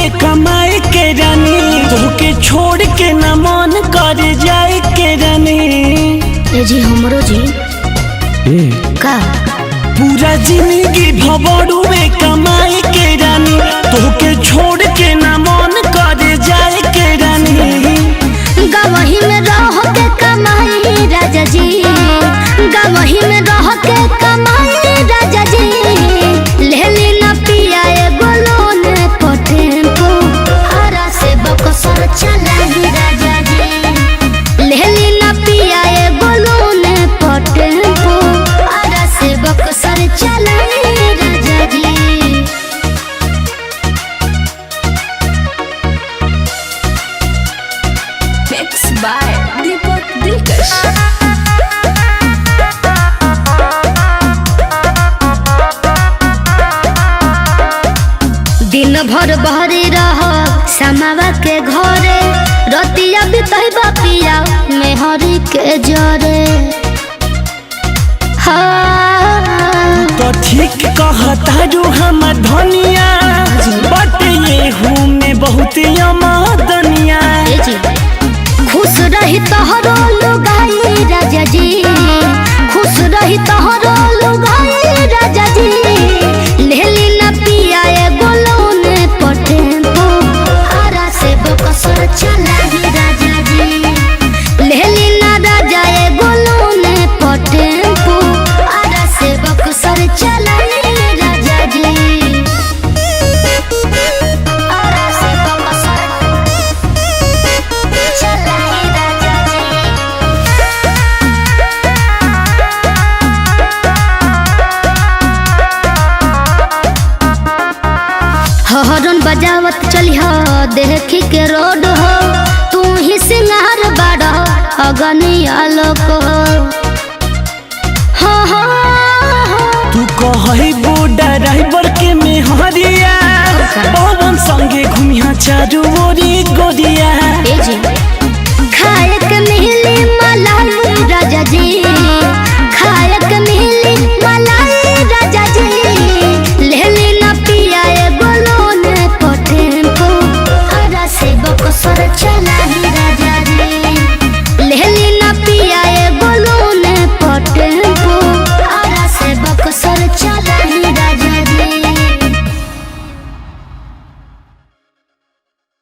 में कमाए के रानी, तोके छोड़ के न मन कर जाए के रानी। ए जी हमरो जी का पूरा जिंदगी भवड़ू में कमाए के रानी, तोके छोड़ के न मन कर जाए के रानी। गवही में रह के कमाई राजा जी, गवही में रह के कमाई राजा जी। लेली ना पिया एगो लोन पर टेम्पो, हरा से बकसर चलाई राजा जी। लेली ना पिया एगो लोन पर टेम्पो, हरा से बकसर चलाई राजा जी। Mixed by Deepak Dilkash. दिन भर बहरी रह समावा के घरे, रतिया बितैबा पिया मेहरी के जरे। हाँ तो ठीक कहता रू हमर धनिया, बट ये हूँ में बहुत अमादनिया। ए जी खुश रही तोहरो लुगाई राजा जी, खुश रही तोहरो लुगाई राजा जी। लेली ना पिया एगो लोन पर टेम्पो, हरा से बकसर चलाई राजा जी। लेली ना राजा एगो लोन पर टेम्पो, हरा से बकसर चलाई राजा जी। हरा से बकसर चलाई राजा जी। हॉर्न बजावत चली हो देखी के रोड हो, तू ही सिंगार बाड़ा अगनी आलोक हो। हाँ हाँ हाँ तू कही बूढ़ा ड्राइवर के में हरिया, पवन संगे घूमिया चारू ओरी गोरिया। ए जी खाए के मिली